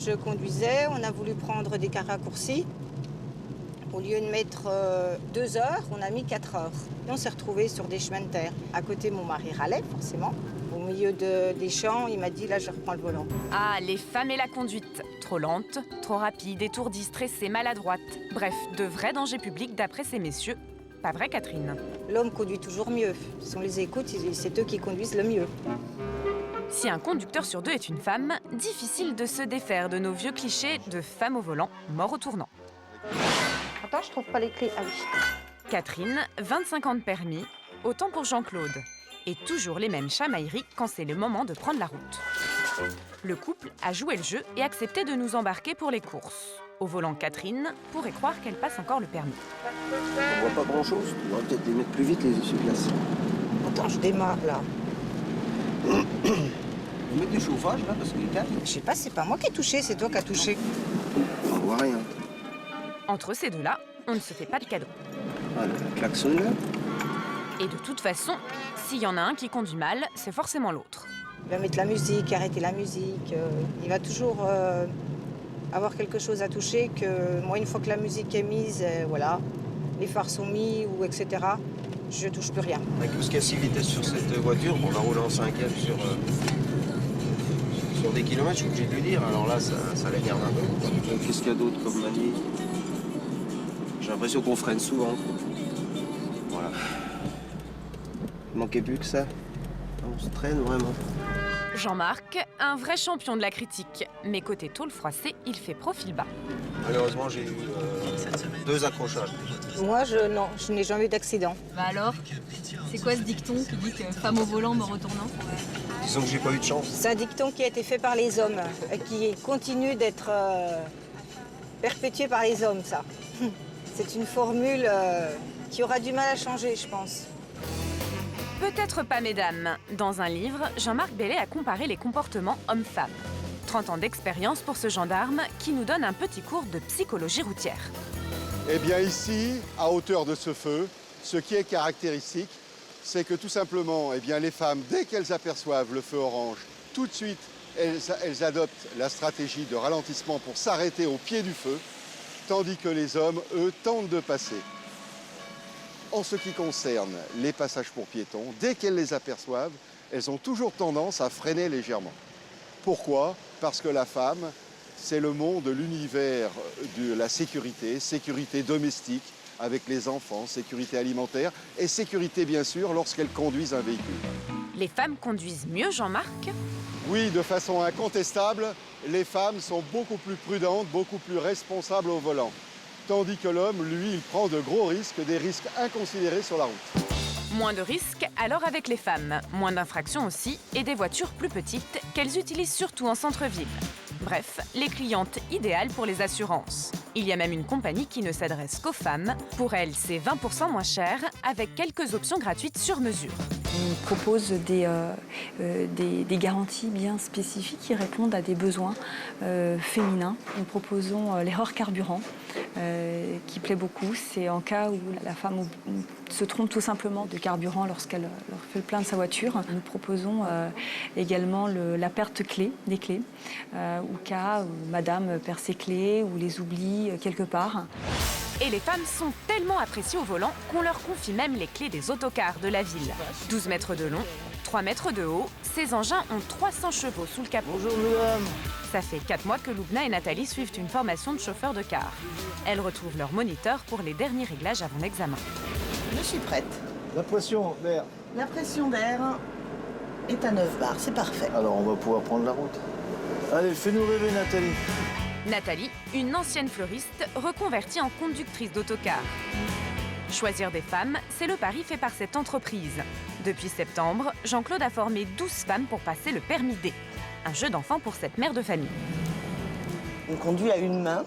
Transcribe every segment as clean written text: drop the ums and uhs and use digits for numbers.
Je conduisais, on a voulu prendre des cas raccourcis. Au lieu de mettre 2 heures, on a mis 4 heures. Et on s'est retrouvés sur des chemins de terre. À côté, mon mari râlait, forcément. Au milieu des champs, il m'a dit, là, je reprends le volant. Ah, les femmes et la conduite. Trop lente, trop rapide, étourdie, stressée, maladroite. Bref, de vrais dangers publics d'après ces messieurs. Pas vrai, Catherine? L'homme conduit toujours mieux. Si on les écoute, c'est eux qui conduisent le mieux. Si un conducteur sur 2 est une femme, difficile de se défaire de nos vieux clichés de femme au volant, mort au tournant. Attends, je trouve pas les clés. Ah oui. Catherine, 25 ans de permis, autant pour Jean-Claude. Et toujours les mêmes chamailleries quand c'est le moment de prendre la route. Le couple a joué le jeu et accepté de nous embarquer pour les courses. Au volant, Catherine pourrait croire qu'elle passe encore le permis. On voit pas grand-chose. On va peut-être les mettre plus vite, les essuie-glaces. Attends, je démarre, là. On met du chauffage, là, parce qu'il est calme. Je sais pas, c'est pas moi qui ai touché, c'est toi qui as touché. On voit rien. Entre ces deux-là, on ne se fait pas de cadeaux. Voilà, le klaxon, là. Et de toute façon, s'il y en a un qui conduit mal, c'est forcément l'autre. Il va mettre la musique, arrêter la musique. Il va toujours avoir quelque chose à toucher que moi, une fois que la musique est mise, voilà, les phares sont mis, ou etc., je touche plus rien. Avec tout ce qu'il y a 6 vitesses sur cette voiture, on va rouler en 5e sur des kilomètres, je suis obligé de lui dire. Alors là, ça l'énerve un peu. Qu'est-ce qu'il y a d'autre comme manie? J'ai l'impression qu'on freine souvent. Voilà. Il manquait plus que ça. On se traîne vraiment. Jean-Marc, un vrai champion de la critique. Mais côté tôle froissée, il fait profil bas. Malheureusement, j'ai eu 2 accrochages. Moi, non, je n'ai jamais eu d'accident. Bah alors, c'est quoi ce dicton qui dit que femme au volant, mort au tournant? Disons que j'ai pas eu de chance. C'est un dicton qui a été fait par les hommes, qui continue d'être perpétué par les hommes, ça. C'est une formule qui aura du mal à changer, je pense. Peut-être pas, mesdames. Dans un livre, Jean-Marc Bellet a comparé les comportements hommes-femmes. 30 ans d'expérience pour ce gendarme qui nous donne un petit cours de psychologie routière. Eh bien ici, à hauteur de ce feu, ce qui est caractéristique, c'est que tout simplement, eh bien, les femmes, dès qu'elles aperçoivent le feu orange, tout de suite, elles adoptent la stratégie de ralentissement pour s'arrêter au pied du feu, tandis que les hommes, eux, tentent de passer. En ce qui concerne les passages pour piétons, dès qu'elles les aperçoivent, elles ont toujours tendance à freiner légèrement. Pourquoi? Parce que la femme, c'est le monde, l'univers de la sécurité, sécurité domestique avec les enfants, sécurité alimentaire et sécurité bien sûr lorsqu'elles conduisent un véhicule. Les femmes conduisent mieux, Jean-Marc? Oui, de façon incontestable, les femmes sont beaucoup plus prudentes, beaucoup plus responsables au volant. Tandis que l'homme, lui, il prend de gros risques, des risques inconsidérés sur la route. Moins de risques alors avec les femmes, moins d'infractions aussi et des voitures plus petites qu'elles utilisent surtout en centre-ville. Bref, les clientes idéales pour les assurances. Il y a même une compagnie qui ne s'adresse qu'aux femmes. Pour elle, c'est 20% moins cher avec quelques options gratuites sur mesure. On propose des garanties bien spécifiques qui répondent à des besoins féminins. Nous proposons l'erreur carburant qui plaît beaucoup. C'est en cas où la femme se trompe tout simplement de carburant lorsqu'elle leur fait le plein de sa voiture. Nous proposons également la perte des clés, au cas où madame perd ses clés ou les oublie quelque part. Et les femmes sont tellement appréciées au volant qu'on leur confie même les clés des autocars de la ville. 12 mètres de long, 3 mètres de haut, ces engins ont 300 chevaux sous le capot. Bonjour, mesdames. Ça fait 4 mois que Loubna et Nathalie suivent une formation de chauffeur de car. Elles retrouvent leur moniteur pour les derniers réglages avant l'examen. Je suis prête. La pression d'air. La pression d'air est à 9 bars, c'est parfait. Alors, on va pouvoir prendre la route. Allez, fais-nous rêver, Nathalie. Nathalie, une ancienne fleuriste reconvertie en conductrice d'autocar. Choisir des femmes, c'est le pari fait par cette entreprise. Depuis septembre, Jean-Claude a formé 12 femmes pour passer le permis D. Un jeu d'enfant pour cette mère de famille. On conduit à une main,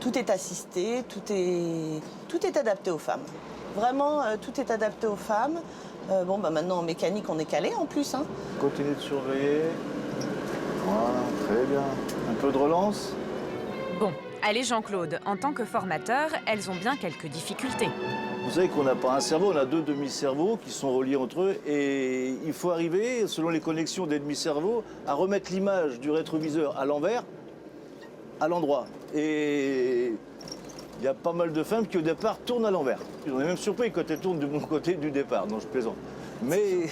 tout est assisté, tout est adapté aux femmes. Vraiment, tout est adapté aux femmes. Maintenant en mécanique, on est calé en plus. Hein. Continuez de surveiller. Voilà, très bien. Un peu de relance. Bon, allez Jean-Claude, en tant que formateur, elles ont bien quelques difficultés. Vous savez qu'on n'a pas un cerveau, on a 2 demi-cerveaux qui sont reliés entre eux et il faut arriver, selon les connexions des demi-cerveaux, à remettre l'image du rétroviseur à l'envers à l'endroit. Et il y a pas mal de femmes qui au départ tournent à l'envers. On est même surpris quand elles tournent du bon côté du départ. Non, je plaisante. Mais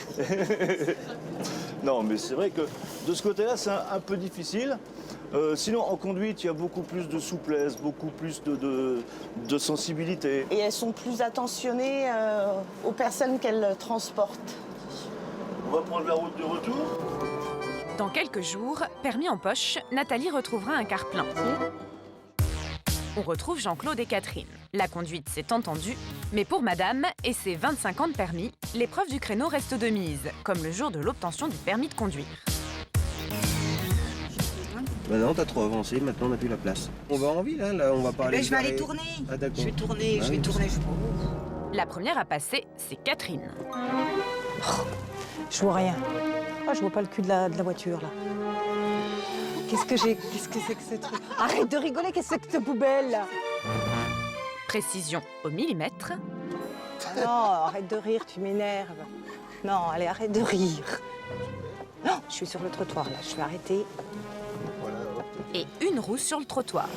non, mais c'est vrai que de ce côté-là, c'est un peu difficile. Sinon, en conduite, il y a beaucoup plus de souplesse, beaucoup plus de sensibilité. Et elles sont plus attentionnées aux personnes qu'elles transportent. On va prendre la route du retour. Dans quelques jours, permis en poche, Nathalie retrouvera un car plein. On retrouve Jean-Claude et Catherine. La conduite s'est entendue, mais pour madame et ses 25 ans de permis, l'épreuve du créneau reste de mise, comme le jour de l'obtention du permis de conduire. Maintenant, t'as trop avancé, maintenant on n'a plus la place. On va en ville, hein, là, on va pas aller. Je vais aller garer. tourner. Ah, d'accord. Je vais tourner, Ah, je vais oui. tourner. La première à passer, c'est Catherine. Je vois rien. Ah, je vois pas le cul de la voiture, là. Qu'est-ce que c'est que ce truc? Arrête de rigoler, qu'est-ce que c'est que cette poubelle, là? Précision au millimètre. Ah non, arrête de rire, tu m'énerves. Non, allez, arrête de rire. Non, je suis sur le trottoir, là, je vais arrêter. Voilà. Et une roue sur le trottoir.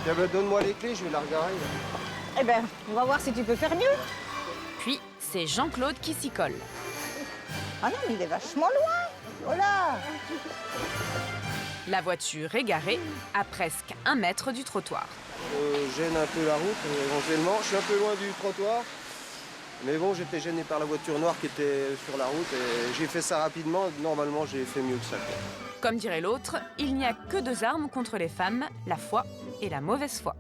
Tiens, ben, donne-moi les clés, je vais la regarder. Eh ben, on va voir si tu peux faire mieux. Puis, c'est Jean-Claude qui s'y colle. Ah non, mais il est vachement loin. Voilà. La voiture est garée à presque 1 mètre du trottoir. Gêne un peu la route, éventuellement. Je suis un peu loin du trottoir. Mais bon, j'étais gêné par la voiture noire qui était sur la route et j'ai fait ça rapidement. Normalement, j'ai fait mieux que ça. Comme dirait l'autre, il n'y a que 2 armes contre les femmes, la foi et la mauvaise foi.